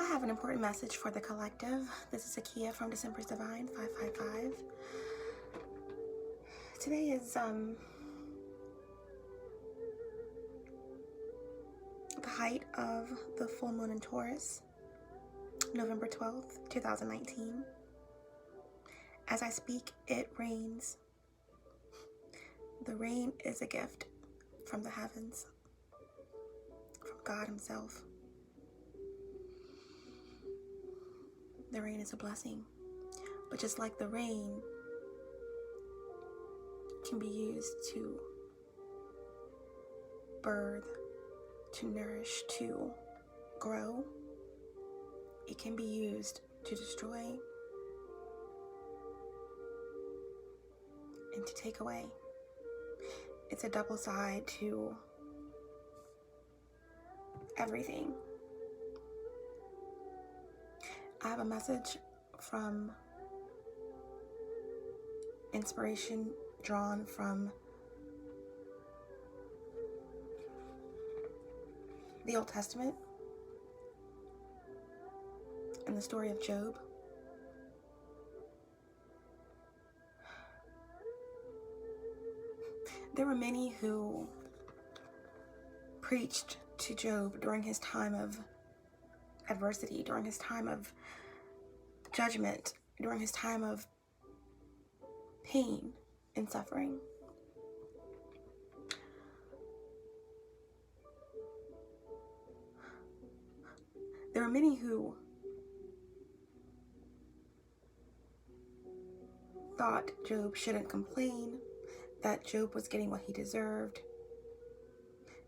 I have an important message for the collective. This is Akia from December's Divine 555. Today is the height of the full moon in Taurus, November 12th, 2019. As I speak, it rains. The rain is a gift from the heavens, from God Himself. The rain is a blessing, but just like the rain can be used to birth, to nourish, to grow, it can be used to destroy and to take away. It's a double side to everything. I have a message from inspiration drawn from the Old Testament and the story of Job. There were many who preached to Job during his time of adversity, during his time of judgment, during his time of pain and suffering. There were many who thought Job shouldn't complain, that Job was getting what he deserved,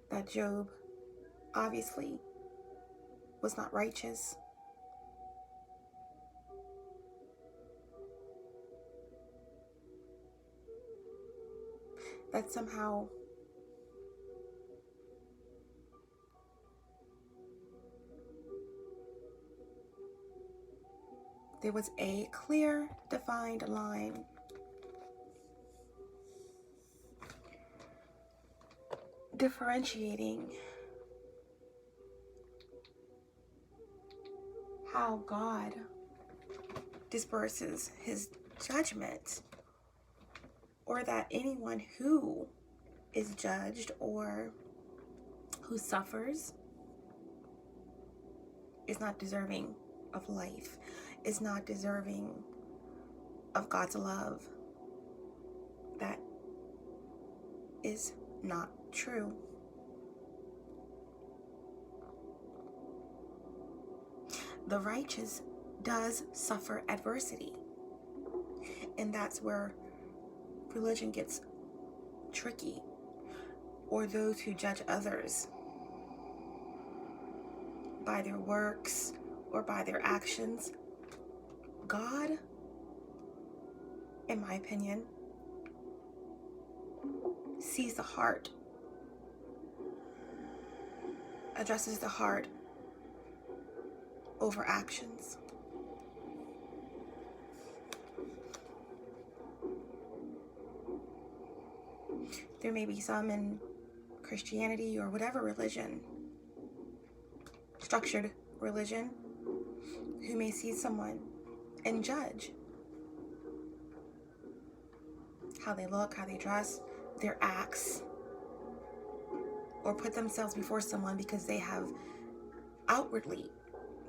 that Job obviously was not righteous. That somehow there was a clear, defined line differentiating how God disperses His judgment, or that anyone who is judged or who suffers is not deserving of life, is not deserving of God's love. That is not true. The righteous does suffer adversity, and that's where religion gets tricky, or those who judge others by their works or by their actions. God, in my opinion, sees the heart, addresses the heart over actions. There may be some in Christianity or whatever religion, structured religion, who may see someone and judge how they look, how they dress, their acts, or put themselves before someone because they have outwardly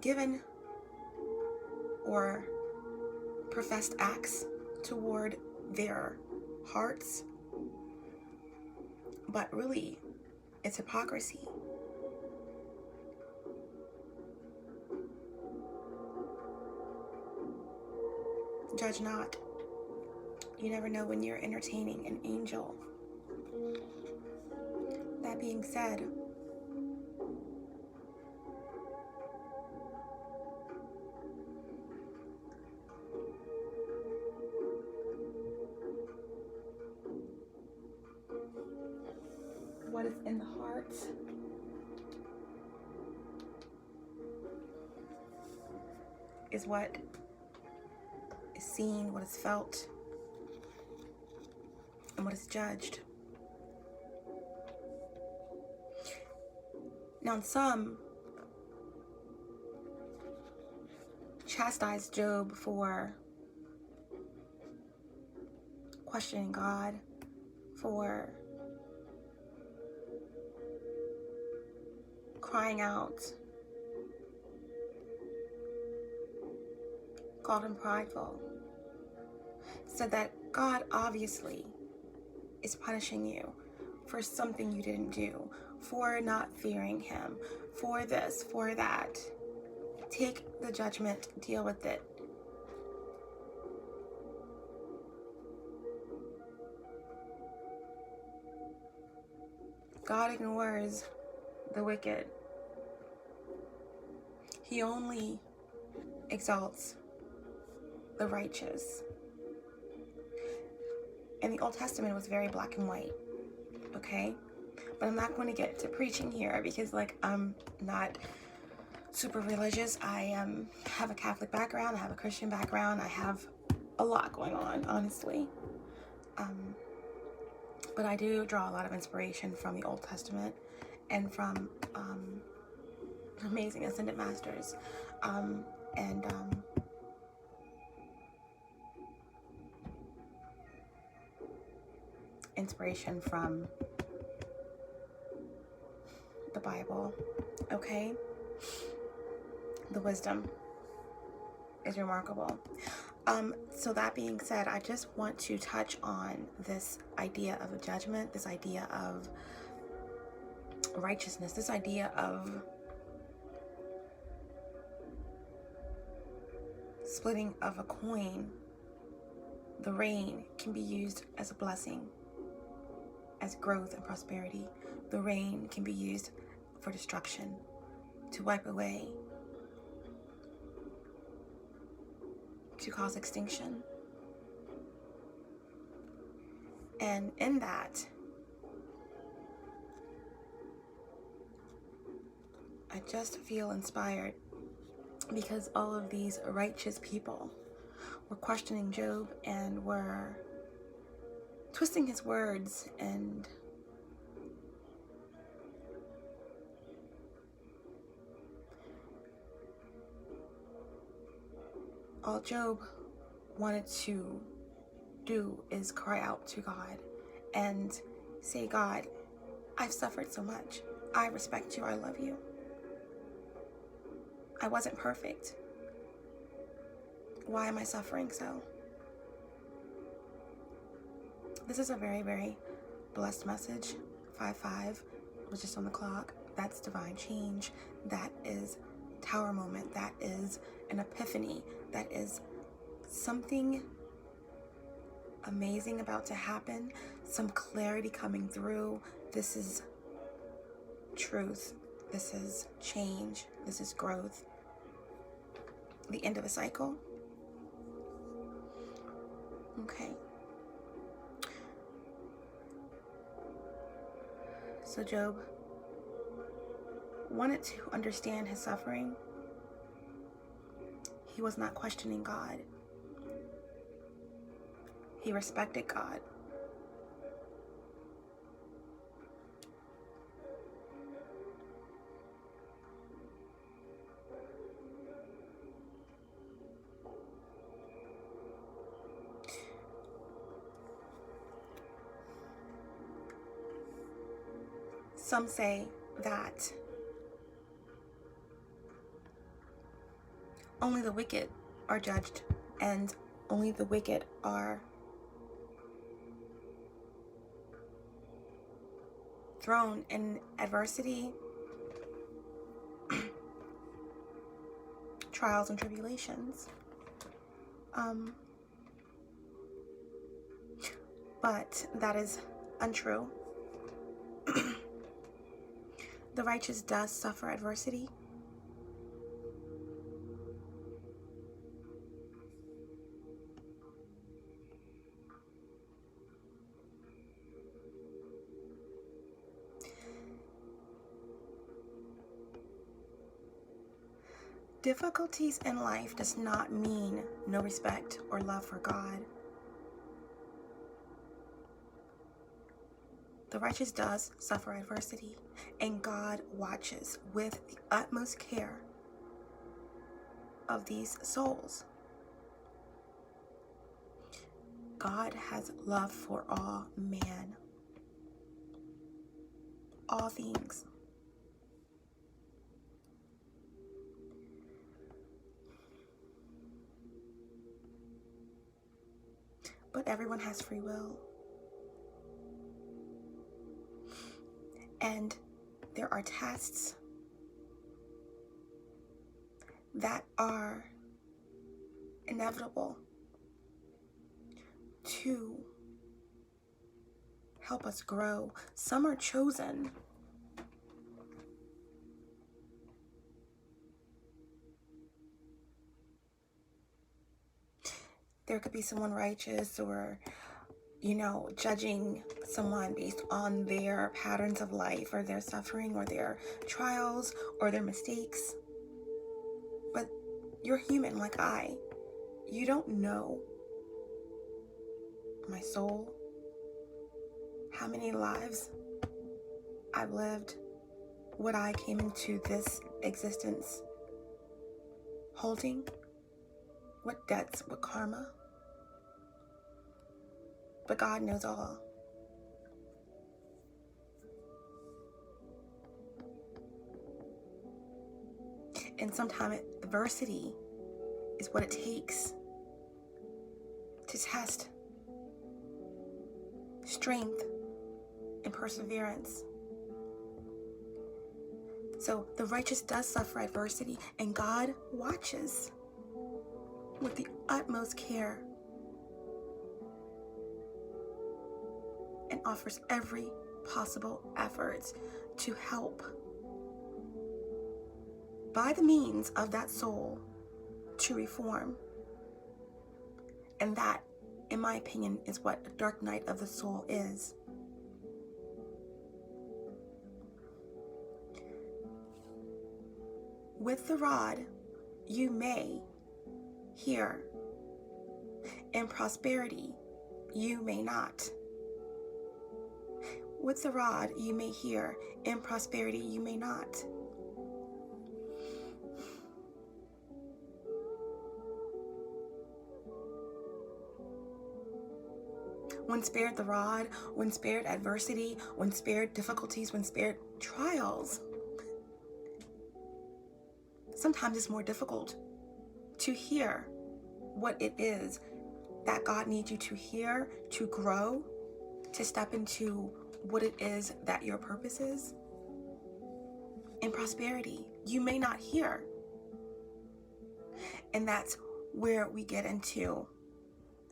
given or professed acts toward their hearts. But really, it's hypocrisy. Judge not. You never know when you're entertaining an angel. That being said, what is in the heart is what is seen, what is felt, and what is judged. Now, some chastised Job for questioning God, for crying out, called him prideful, said that God obviously is punishing you for something you didn't do, for not fearing him, for this, for that. Take the judgment, deal with it. God ignores the wicked. He only exalts the righteous. And the Old Testament was very black and white, okay? But I'm not going to get to preaching here because, like, I'm not super religious. I have a Catholic background, I have a Christian background, I have a lot going on, honestly. But I do draw a lot of inspiration from the Old Testament and from amazing ascended masters, and inspiration from the Bible, okay? The wisdom is remarkable. So that being said, I just want to touch on this idea of a judgment, this idea of righteousness, this idea of splitting of a coin. The rain can be used as a blessing, as growth and prosperity. The rain can be used for destruction, to wipe away, to cause extinction. And in that, I just feel inspired because all of these righteous people were questioning Job and were twisting his words and all Job wanted to do is cry out to God and say, God, I've suffered so much. I respect you. I love you. I wasn't perfect. Why am I suffering so? This is a very, very blessed message. 5-5 was just on the clock. That's divine change. That is tower moment. That is an epiphany. That is something amazing about to happen. Some clarity coming through. This is truth. This is change. This is growth. The end of a cycle. Okay. So Job wanted to understand his suffering. He was not questioning God. He respected God. Some say that only the wicked are judged and only the wicked are thrown in adversity, trials and tribulations. But that is untrue. The righteous does suffer adversity. Difficulties in life does not mean no respect or love for God. The righteous does suffer adversity, and God watches with the utmost care of these souls. God has love for all man, all things. But everyone has free will. And there are tests that are inevitable to help us grow. Some are chosen. There could be someone righteous or, judging someone based on their patterns of life or their suffering or their trials or their mistakes. But you're human like I. You don't know my soul, how many lives I've lived, what I came into this existence holding, what debts, what karma. But God knows all. And sometimes adversity is what it takes to test strength and perseverance. So the righteous does suffer adversity, and God watches with the utmost care and offers every possible effort to help by the means of that soul to reform. And that, in my opinion, is what a dark night of the soul is. With the rod, you may hear. In prosperity, you may not. With the rod, you may hear. In prosperity, you may not. When spared the rod, when spared adversity, when spared difficulties, when spared trials, sometimes it's more difficult to hear what it is that God needs you to hear, to grow, to step into what it is that your purpose is. In prosperity, you may not hear. And that's where we get into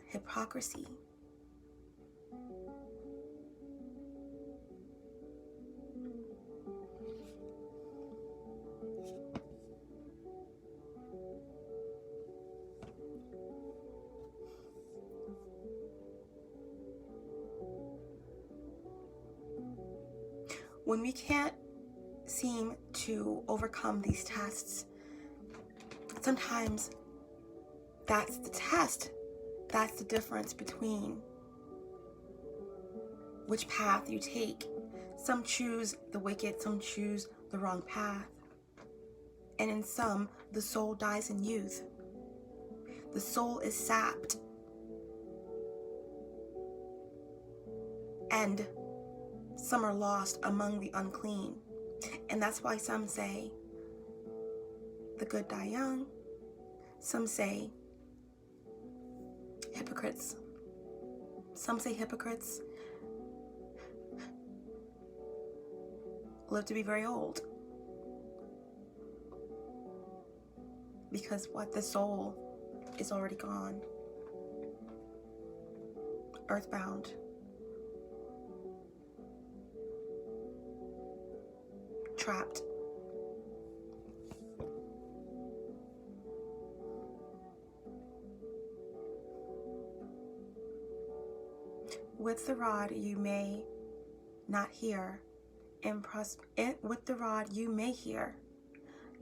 hypocrisy. When we can't seem to overcome these tests, sometimes that's the test. That's the difference between which path you take. Some choose the wicked, some choose the wrong path. And in some, the soul dies in youth. The soul is sapped. And some are lost among the unclean. And that's why some say the good die young. Some say hypocrites. Some say hypocrites live to be very old. Because the soul is already gone. Earthbound. Trapped. With the rod you may not hear. With the rod you may hear.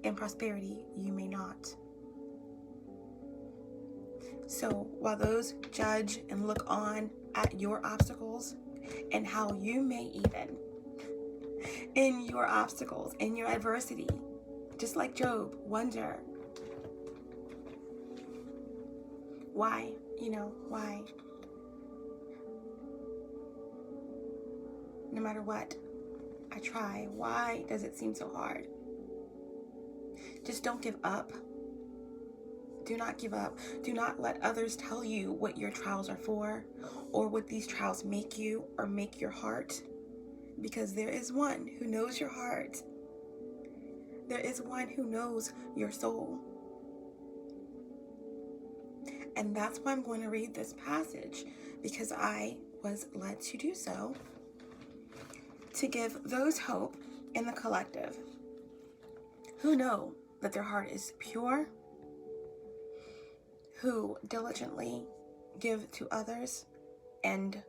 In prosperity you may not. So while those judge and look on at your obstacles and how you may even in your obstacles, in your adversity, just like Job, wonder Why? Why? No matter what I try, why does it seem so hard? Just don't give up. Do not give up. Do not let others tell you what your trials are for, or what these trials make you or make your heart. Because there is one who knows your heart. There is one who knows your soul. And that's why I'm going to read this passage, because I was led to do so, to give those hope in the collective who know that their heart is pure, who diligently give to others and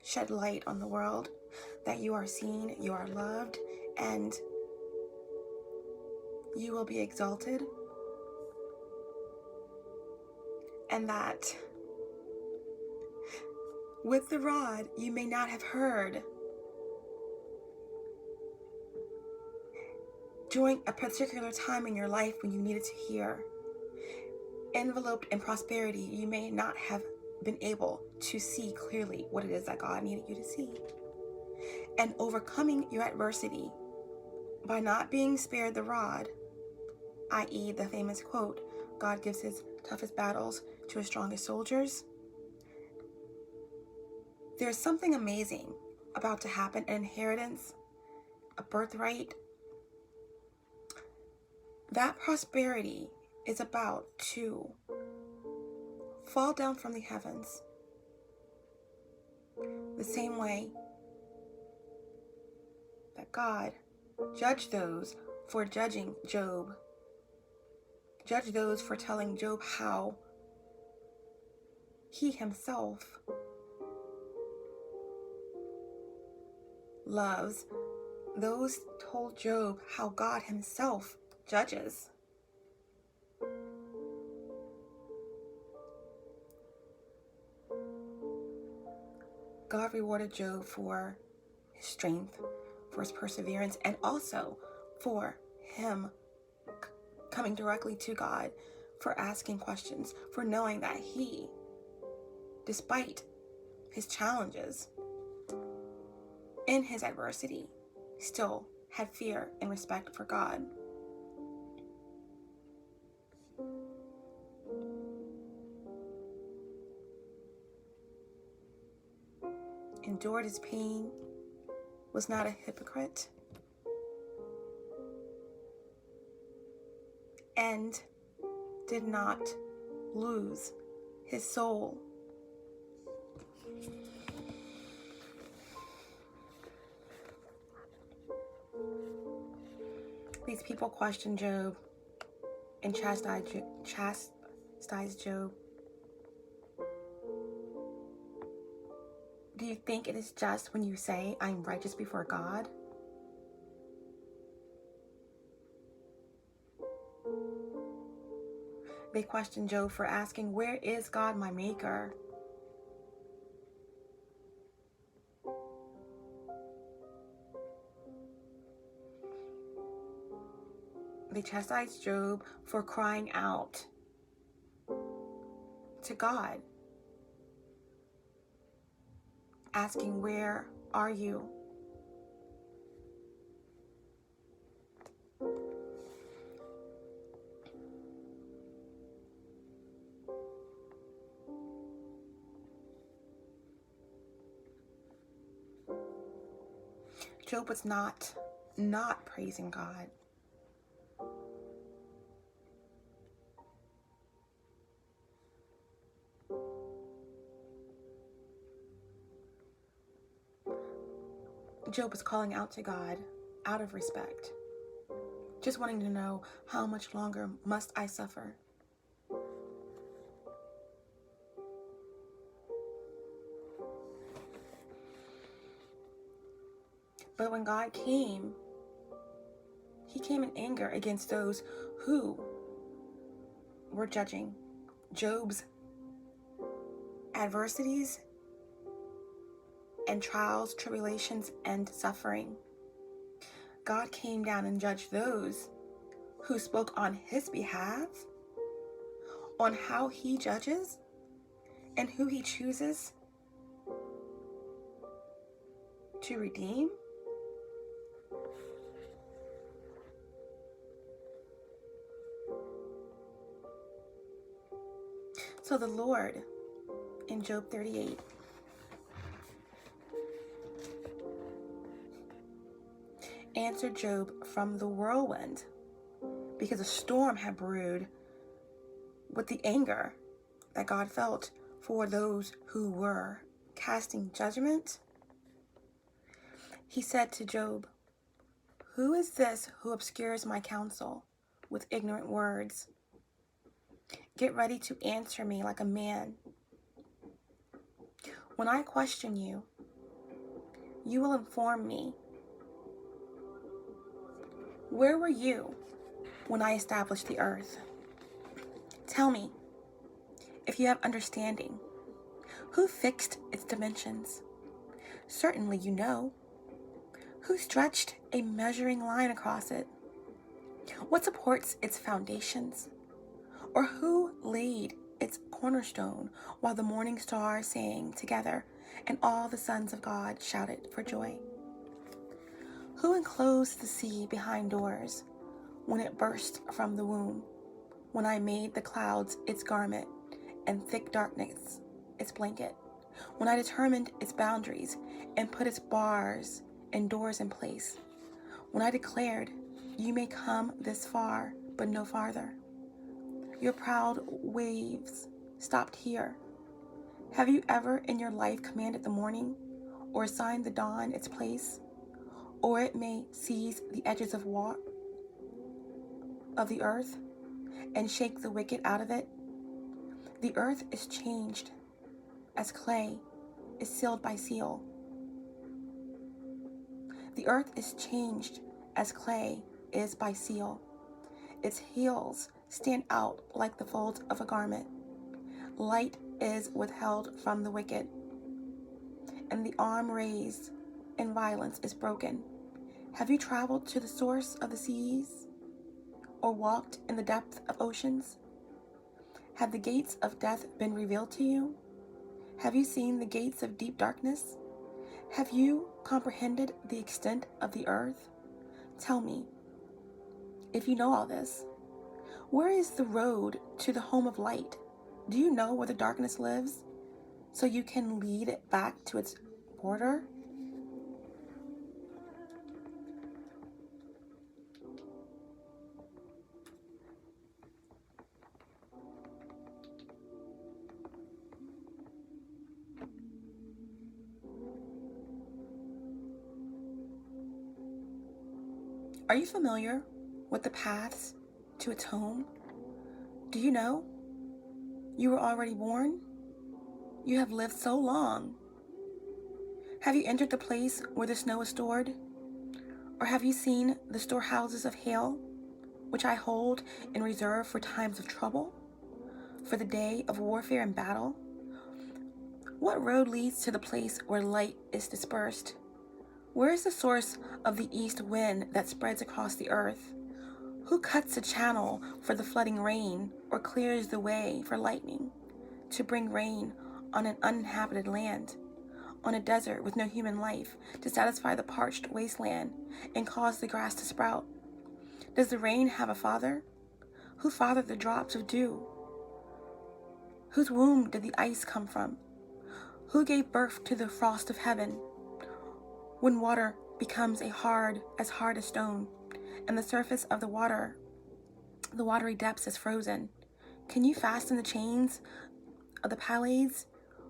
shed light on the world, that you are seen, you are loved, and you will be exalted, and that with the rod you may not have heard during a particular time in your life when you needed to hear. Enveloped in prosperity, you may not have been able to see clearly what it is that God needed you to see. And overcoming your adversity by not being spared the rod, i.e. the famous quote, God gives his toughest battles to his strongest soldiers. There's something amazing about to happen, an inheritance, a birthright. That prosperity is about to fall down from the heavens, the same way that God judged those for judging Job, judged those for telling Job how he himself loves. Those told Job how God himself judges. God rewarded Job for his strength, for his perseverance, and also for him coming directly to God, for asking questions, for knowing that he, despite his challenges, in his adversity, still had fear and respect for God. Endured his pain, was not a hypocrite, and did not lose his soul. These people questioned Job and chastised Job. Do you think it is just when you say, I'm righteous before God? They questioned Job for asking, where is God, my maker? They chastised Job for crying out to God, asking, where are you? Job was not praising God. Job was calling out to God out of respect, just wanting to know, how much longer must I suffer? But when God came, he came in anger against those who were judging Job's adversities and trials, tribulations, and suffering. God came down and judged those who spoke on his behalf, on how he judges, and who he chooses to redeem? So the Lord, in Job 38, answered Job from the whirlwind, because a storm had brewed with the anger that God felt for those who were casting judgment. He said to Job, "Who is this who obscures my counsel with ignorant words? Get ready to answer me like a man. When I question you, you will inform me. Where were you when I established the earth? Tell me, if you have understanding, who fixed its dimensions? Certainly you know. Who stretched a measuring line across it? What supports its foundations? Or who laid its cornerstone while the morning stars sang together and all the sons of God shouted for joy? Who enclosed the sea behind doors when it burst from the womb, when I made the clouds its garment and thick darkness its blanket, when I determined its boundaries and put its bars and doors in place, when I declared, you may come this far, but no farther. Your proud waves stopped here. Have you ever in your life commanded the morning or assigned the dawn its place? Or it may seize the edges of the earth and shake the wicked out of it? The earth is changed as clay is sealed by seal. The earth is changed as clay is by seal. Its heels stand out like the folds of a garment. Light is withheld from the wicked, and the arm raised in violence is broken. Have you traveled to the source of the seas, or walked in the depth of oceans? Have the gates of death been revealed to you? Have you seen the gates of deep darkness? Have you comprehended the extent of the earth? Tell me, if you know all this, where is the road to the home of light? Do you know where the darkness lives, so you can lead it back to its border? Are you familiar with the paths to its home? Do you know you were already born? You have lived so long. Have you entered the place where the snow is stored? Or have you seen the storehouses of hail, which I hold in reserve for times of trouble, for the day of warfare and battle? What road leads to the place where light is dispersed? Where is the source of the east wind that spreads across the earth? Who cuts a channel for the flooding rain, or clears the way for lightning, to bring rain on an uninhabited land, on a desert with no human life, to satisfy the parched wasteland and cause the grass to sprout? Does the rain have a father? Who fathered the drops of dew? Whose womb did the ice come from? Who gave birth to the frost of heaven? When water becomes as hard as stone, and the surface of the watery depths is frozen, can you fasten the chains of the Pleiades,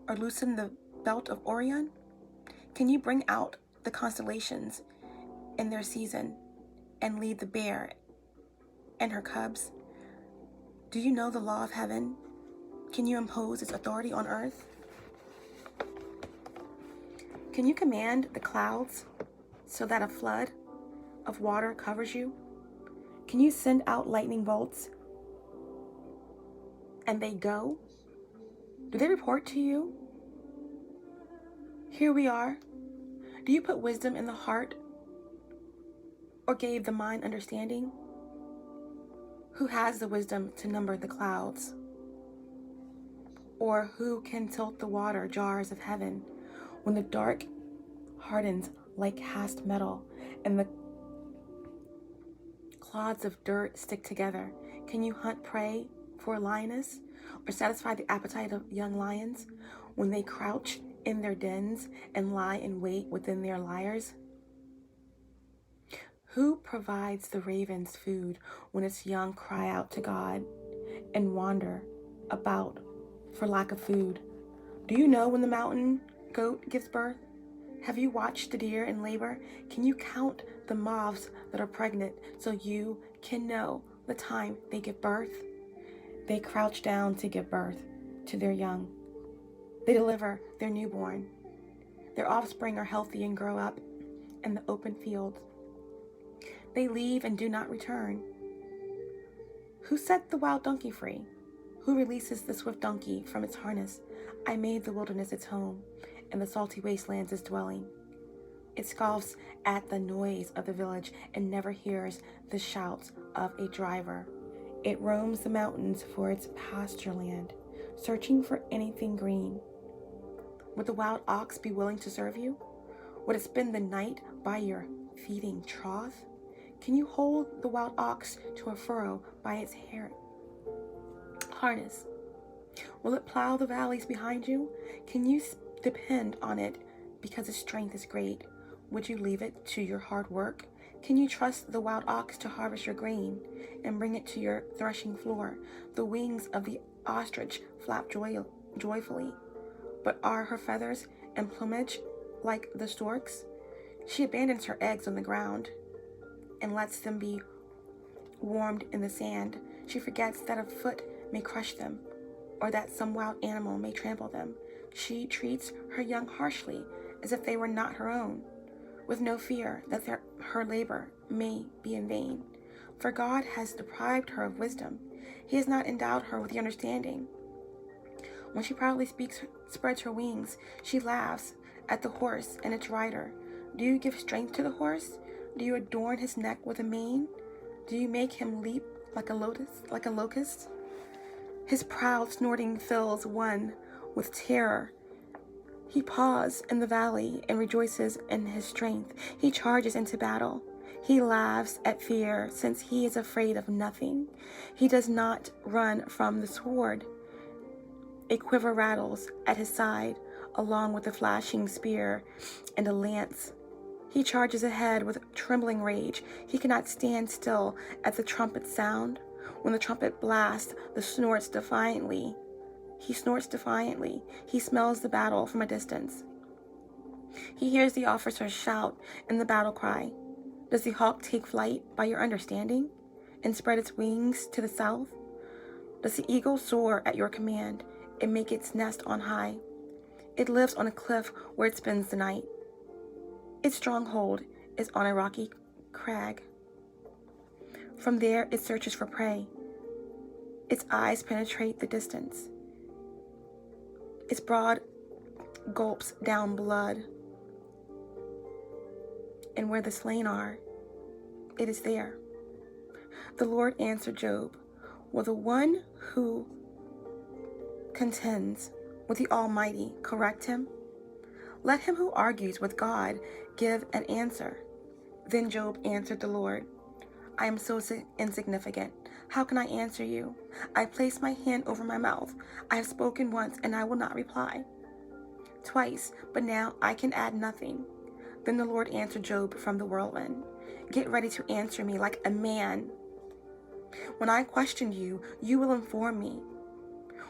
or loosen the belt of Orion? Can you bring out the constellations in their season, and lead the bear and her cubs? Do you know the law of heaven? Can you impose its authority on earth? Can you command the clouds so that a flood of water covers you? Can you send out lightning bolts and they go? Do they report to you? Here we are. Do you put wisdom in the heart, or gave the mind understanding? Who has the wisdom to number the clouds? Or who can tilt the water jars of heaven when the dark hardens like cast metal and the clods of dirt stick together? Can you hunt prey for a lioness or satisfy the appetite of young lions when they crouch in their dens and lie in wait within their lairs? Who provides the ravens food when its young cry out to God and wander about for lack of food? Do you know when the mountain goat gives birth? Have you watched the deer in labor? Can you count the moths that are pregnant so you can know the time they give birth? They crouch down to give birth to their young. They deliver their newborn. Their offspring are healthy and grow up in the open fields. They leave and do not return. Who set the wild donkey free? Who releases the swift donkey from its harness? I made the wilderness its home, and the salty wastelands its dwelling. It scoffs at the noise of the village and never hears the shouts of a driver. It roams the mountains for its pasture land, searching for anything green. Would the wild ox be willing to serve you? Would it spend the night by your feeding trough? Can you hold the wild ox to a furrow by its harness? Will it plow the valleys behind you? Can you depend on it because its strength is great? Would you leave it to your hard work? Can you trust the wild ox to harvest your grain and bring it to your threshing floor? The wings of the ostrich flap joyfully, but are her feathers and plumage like the stork's? She abandons her eggs on the ground and lets them be warmed in the sand. She forgets that a foot may crush them, or that some wild animal may trample them. She treats her young harshly, as if they were not her own, with no fear that her labor may be in vain. For God has deprived her of wisdom. He has not endowed her with the understanding. When she proudly spreads her wings, she laughs at the horse and its rider. Do you give strength to the horse? Do you adorn his neck with a mane? Do you make him leap like a locust? His proud snorting fills one with terror. He paws in the valley and rejoices in his strength. He charges into battle. He laughs at fear, since he is afraid of nothing. He does not run from the sword. A quiver rattles at his side, along with a flashing spear and a lance. He charges ahead with trembling rage. He cannot stand still at the trumpet's sound. When the trumpet blasts, he snorts defiantly. He smells the battle from a distance. He hears the officers shout in the battle cry. Does the hawk take flight by your understanding and spread its wings to the south? Does the eagle soar at your command and make its nest on high? It lives on a cliff where it spends the night. Its stronghold is on a rocky crag. From there it searches for prey. Its eyes penetrate the distance. Its broad gulps down blood. And where the slain are, it is there. The Lord answered Job, will the one who contends with the Almighty correct him? Let him who argues with God give an answer. Then Job answered the Lord, I am so insignificant. How can I answer you? I place my hand over my mouth. I have spoken once, and I will not reply. Twice, but now I can add nothing. Then the Lord answered Job from the whirlwind, get ready to answer me like a man. When I question you, you will inform me.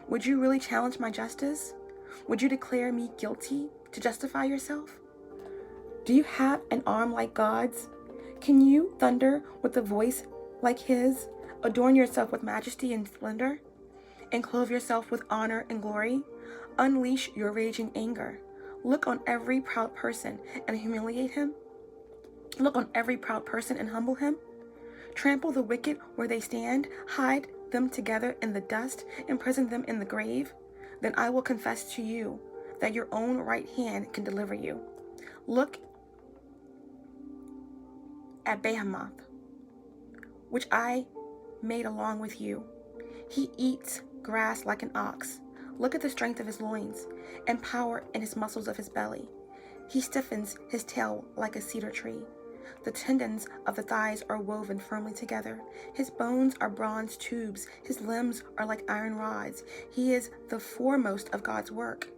Would you really challenge my justice? Would you declare me guilty to justify yourself? Do you have an arm like God's? Can you thunder with a voice like his? Adorn yourself with majesty and splendor, and clothe yourself with honor and glory? Unleash your raging anger. Look on every proud person and humiliate him. Look on every proud person and humble him. Trample the wicked where they stand. Hide them together in the dust. Imprison them in the grave. Then I will confess to you that your own right hand can deliver you. Look at Behemoth, which I made along with you. He eats grass like an ox, Look at the strength of his loins, and power in his muscles of his belly. He stiffens his tail like a cedar tree. The tendons of the thighs are woven firmly together. His bones are bronze tubes. His limbs are like iron rods. He is the foremost of God's work.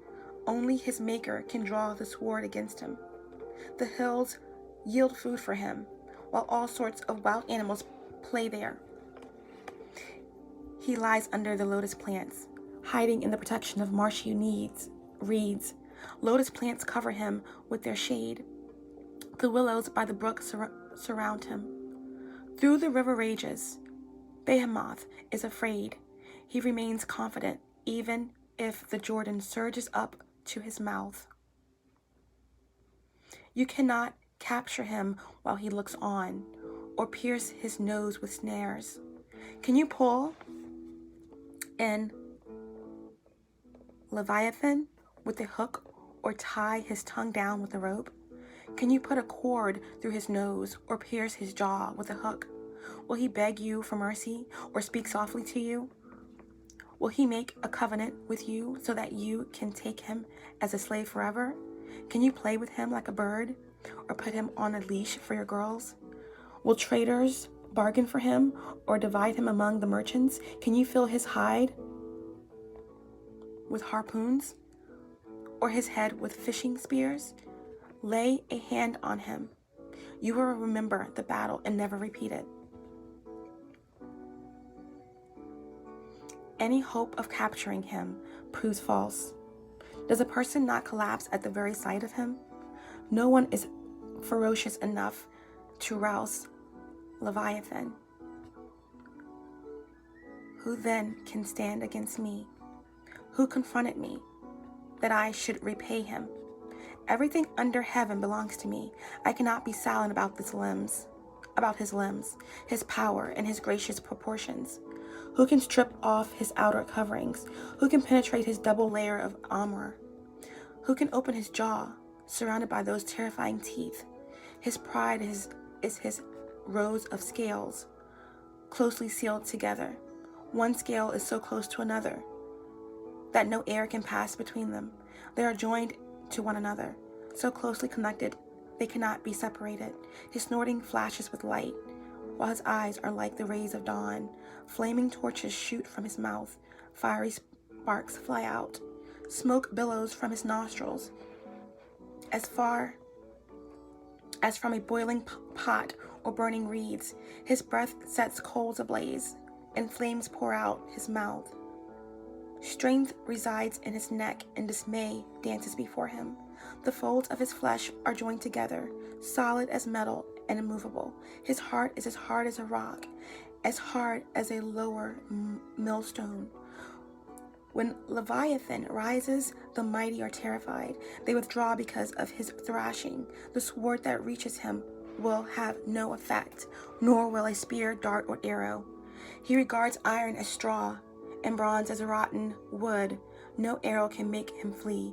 Only his maker can draw the sword against him. The hills yield food for him, while all sorts of wild animals play there. He lies under the lotus plants, hiding in the protection of marshy reeds. Lotus plants cover him with their shade. The willows by the brook surround him. Through the river rages. Behemoth is afraid. He remains confident, even if the Jordan surges up to his mouth. You cannot capture him while he looks on, or pierce his nose with snares. Can you pull in Leviathan with a hook, or tie his tongue down with a rope? Can you put a cord through his nose, or pierce his jaw with a hook? Will he beg you for mercy, or speak softly to you? Will he make a covenant with you so that you can take him as a slave forever? Can you play with him like a bird, or put him on a leash for your girls? Will traders bargain for him, or divide him among the merchants? Can you fill his hide with harpoons, or his head with fishing spears? Lay a hand on him. You will remember the battle and never repeat it. Any hope of capturing him proves false. Does a person not collapse at the very sight of him? No one is ferocious enough to rouse Leviathan. Who then can stand against me? Who confronted me, that I should repay him? Everything under heaven belongs to me. I cannot be silent about his limbs, his power, and his gracious proportions. Who can strip off his outer coverings? Who can penetrate his double layer of armor? Who can open his jaw, surrounded by those terrifying teeth? His pride is his rows of scales, closely sealed together. One scale is so close to another that no air can pass between them. They are joined to one another, so closely connected they cannot be separated. His snorting flashes with light, while his eyes are like the rays of dawn. Flaming torches shoot from his mouth. Fiery sparks fly out. Smoke billows from his nostrils, as far as from a boiling pot or burning reeds. His breath sets coals ablaze, and flames pour out his mouth. Strength resides in his neck, and dismay dances before him. The folds of his flesh are joined together, solid as metal and immovable. His heart is as hard as a rock, as hard as a lower millstone. When Leviathan rises, the mighty are terrified. They withdraw because of his thrashing. The sword that reaches him will have no effect, nor will a spear, dart, or arrow. He regards iron as straw, and bronze as a rotten wood. No arrow can make him flee.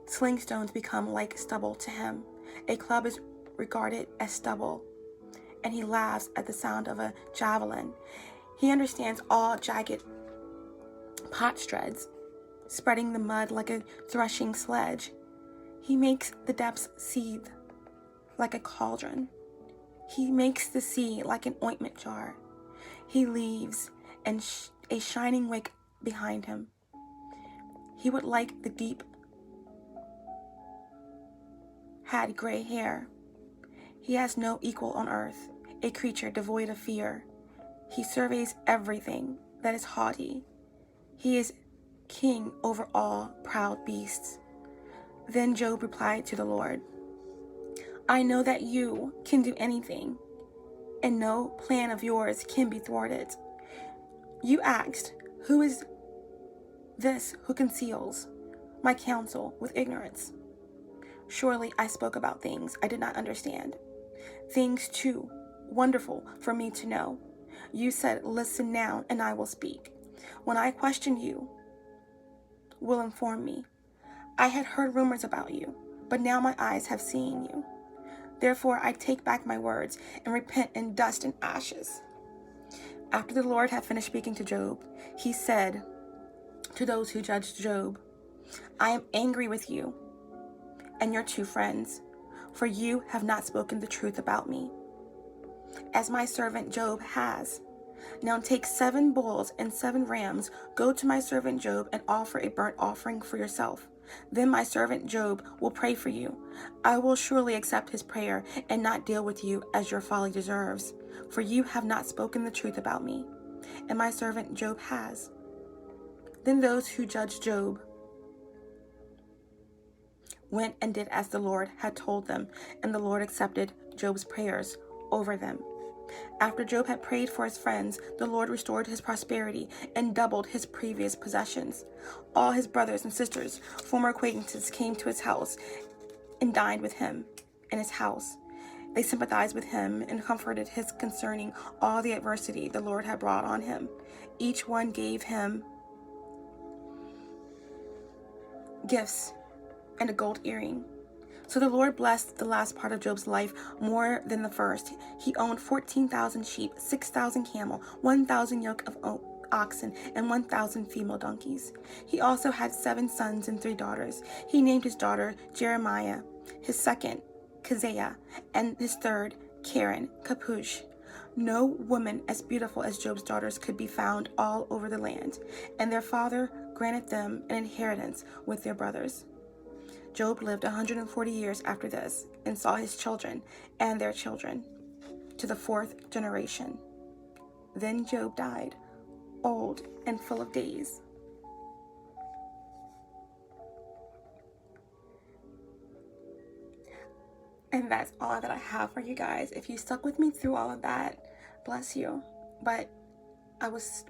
Sling stones become like stubble to him. A club is regarded as stubble, and he laughs at the sound of a javelin. He understands all jagged pot shreds, spreading the mud like a threshing sledge. He makes the depths seethe like a cauldron. He makes the sea like an ointment jar. He leaves a shining wick behind him. He would like the deep had gray hair. He has no equal on earth, a creature devoid of fear. He surveys everything that is haughty. He is king over all proud beasts. Then Job replied to the Lord, I know that you can do anything, and no plan of yours can be thwarted. You asked, who is this who conceals my counsel with ignorance? Surely I spoke about things I did not understand, things too wonderful for me to know. You said, listen now, and I will speak. When I questioned you, will inform me. I had heard rumors about you, but now my eyes have seen you. Therefore I take back my words and repent in dust and ashes. After the Lord had finished speaking to Job, he said to those who judged Job, I am angry with you and your 2 friends, for you have not spoken the truth about me, as my servant Job has. Now take 7 bulls and 7 rams, go to my servant Job and offer a burnt offering for yourself. Then my servant Job will pray for you. I will surely accept his prayer and not deal with you as your folly deserves, for you have not spoken the truth about me, and my servant Job has. Then those who judged Job went and did as the Lord had told them, and the Lord accepted Job's prayers over them. After Job had prayed for his friends, the Lord restored his prosperity and doubled his previous possessions. All his brothers and sisters, former acquaintances, came to his house and dined with him in his house. They sympathized with him and comforted him concerning all the adversity the Lord had brought on him. Each one gave him gifts and a gold earring. So the Lord blessed the last part of Job's life more than the first. He owned 14,000 sheep, 6,000 camel, 1,000 yoke of oxen, and 1,000 female donkeys. He also had 7 sons and 3 daughters. He named his daughter Jeremiah, his second Keziah, and his third Karen, Kapush. No woman as beautiful as Job's daughters could be found all over the land, and their father granted them an inheritance with their brothers. Job lived 140 years after this and saw his children and their children to the 4th generation. Then Job died, old and full of days. And that's all that I have for you guys. If you stuck with me through all of that, bless you. But I was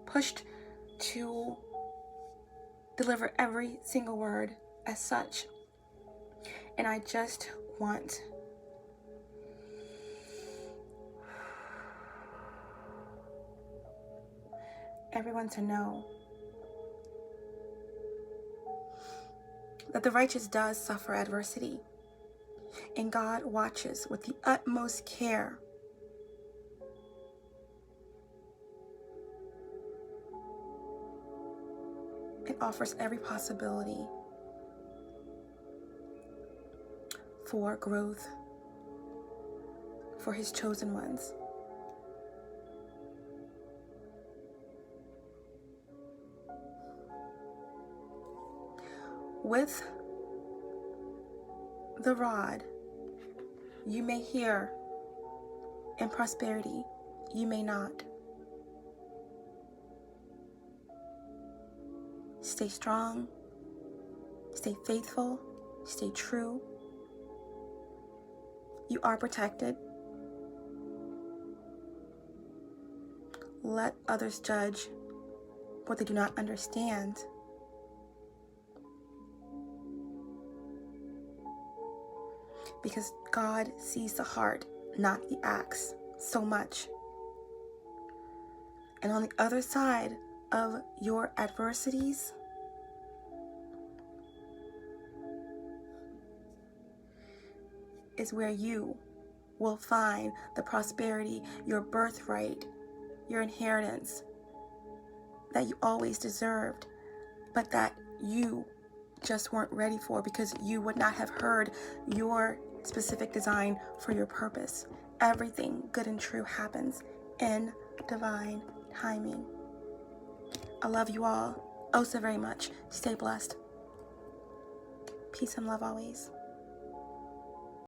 pushed to deliver every single word as such. And I just want everyone to know that the righteous does suffer adversity, and God watches with the utmost care and offers every possibility for growth for his chosen ones. With the rod you may hear, in prosperity you may not. Stay strong, stay faithful, stay true. You are protected. Let others judge what they do not understand. Because God sees the heart, not the acts, so much. And on the other side of your adversities, is where you will find the prosperity, your birthright, your inheritance that you always deserved, but that you just weren't ready for because you would not have heard your specific design for your purpose. Everything good and true happens in divine timing. I love you all oh so very much. Stay blessed. Peace and love always.